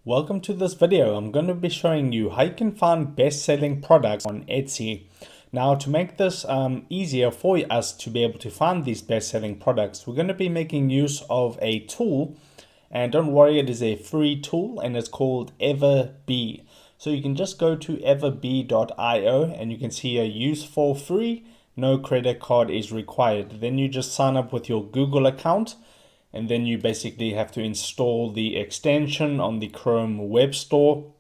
Welcome to this video. I'm going to be showing you how you can find best-selling products on Etsy. Now, to make this easier for us to be able to find these best-selling products, we're going to be making use of a tool. And don't worry, it is a free tool and it's called Everbee. So you can just go to everbee.io and you can see a use for free. No credit card is required. Then you just sign up with your Google account. And then you basically have to install the extension on the Chrome Web Store.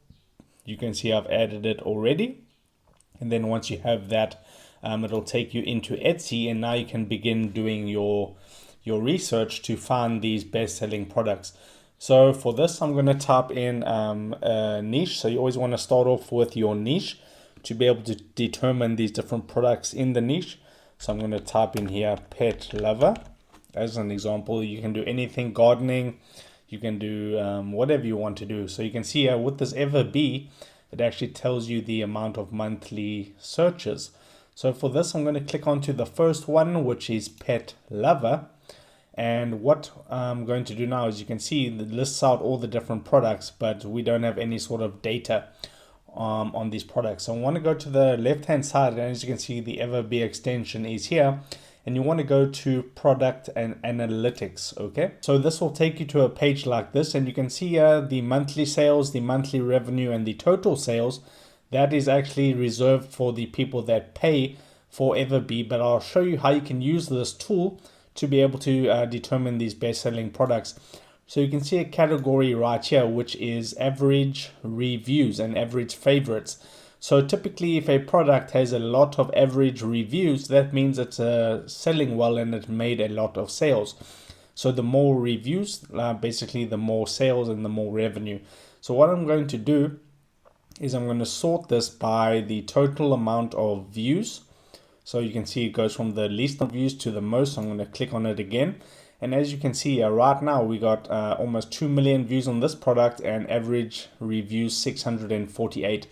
You can see I've added it already. And then once you have that, it'll take you into Etsy. And now you can begin doing your research to find these best-selling products. So for this, I'm going to type in a niche. So you always want to start off with your niche to be able to determine these different products in the niche. So I'm going to type in here pet lover. As an example, you can do anything, gardening, you can do whatever you want to do. So you can see here with this Everbee, it actually tells you the amount of monthly searches. So for this, I'm going to click onto the first one, which is pet lover. And what I'm going to do now is you can see it lists out all the different products, but we don't have any sort of data on these products. So I want to go to the left-hand side, and as you can see, the Everbee extension is here. And you want to go to product and analytics. Okay, so this will take you to a page like this, and you can see here the monthly sales, the monthly revenue, and the total sales. That is actually reserved for the people that pay for Everbee, but I'll show you how you can use this tool to be able to determine these best-selling products. So you can see a category right here, which is average reviews and average favorites. So typically, if a product has a lot of average reviews, that means it's selling well and it made a lot of sales. So the more reviews, basically the more sales and the more revenue. So what I'm going to do is I'm going to sort this by the total amount of views. So you can see it goes from the least of views to the most. So I'm going to click on it again. And as you can see right now, we got almost 2 million views on this product and average reviews 648.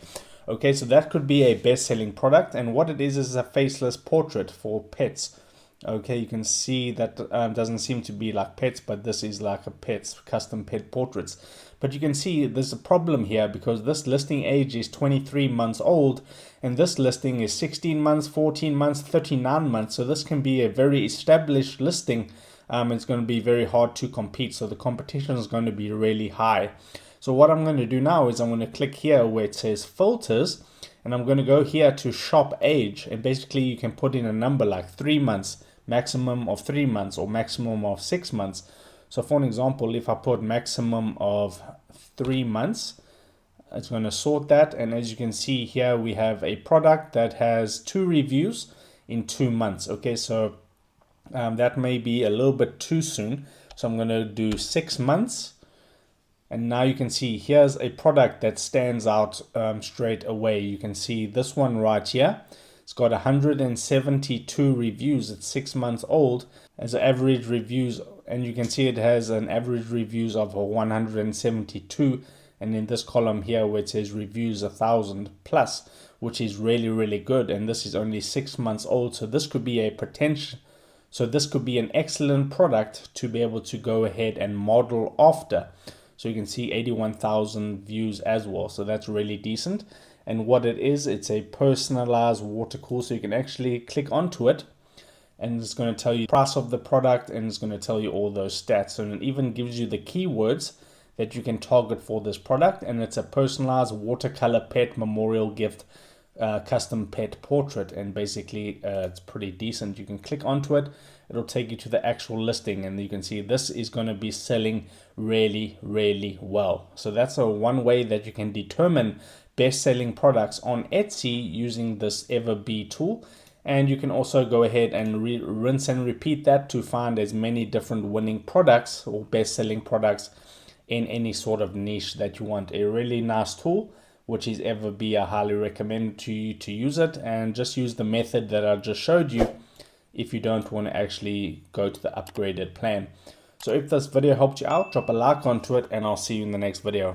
Okay, so that could be a best-selling product, and what it is a faceless portrait for pets. Okay, you can see that doesn't seem to be like pets, but this is like a pet's custom pet portraits. But you can see there's a problem here because this listing age is 23 months old, and this listing is 16 months, 14 months, 39 months. So this can be a very established listing. It's going to be very hard to compete, so the competition is going to be really high. So what I'm going to do now is I'm going to click here where it says filters, and I'm going to go here to shop age, and basically you can put in a number like 3 months, maximum of 3 months, or maximum of 6 months. So for an example, if I put maximum of 3 months, it's going to sort that, and as you can see here we have a product that has 2 reviews in 2 months. Okay, so that may be a little bit too soon, so I'm going to do 6 months. And now you can see here's a product that stands out straight away. You can see this one right here. It's got 172 reviews. It's 6 months old as average reviews. And you can see it has an average reviews of 172. And in this column here where it says reviews 1,000 plus, which is really, really good. And this is only 6 months old. So this could be a potential. So this could be an excellent product to be able to go ahead and model after. So you can see 81,000 views as well. So that's really decent. And what it is, it's a personalized water cooler. So you can actually click onto it and it's going to tell you the price of the product and it's going to tell you all those stats. And it even gives you the keywords that you can target for this product. And it's a personalized watercolor pet memorial gift custom pet portrait, and basically it's pretty decent. You can click onto it, it'll take you to the actual listing, and you can see this is going to be selling really, really well. So that's one way that you can determine best-selling products on Etsy using this Everbee tool. And you can also go ahead and rinse and repeat that to find as many different winning products or best-selling products in any sort of niche that you want. A really nice tool, which is Everbee. I highly recommend to you to use it, and just use the method that I just showed you if you don't want to actually go to the upgraded plan. So if this video helped you out, drop a like onto it, and I'll see you in the next video.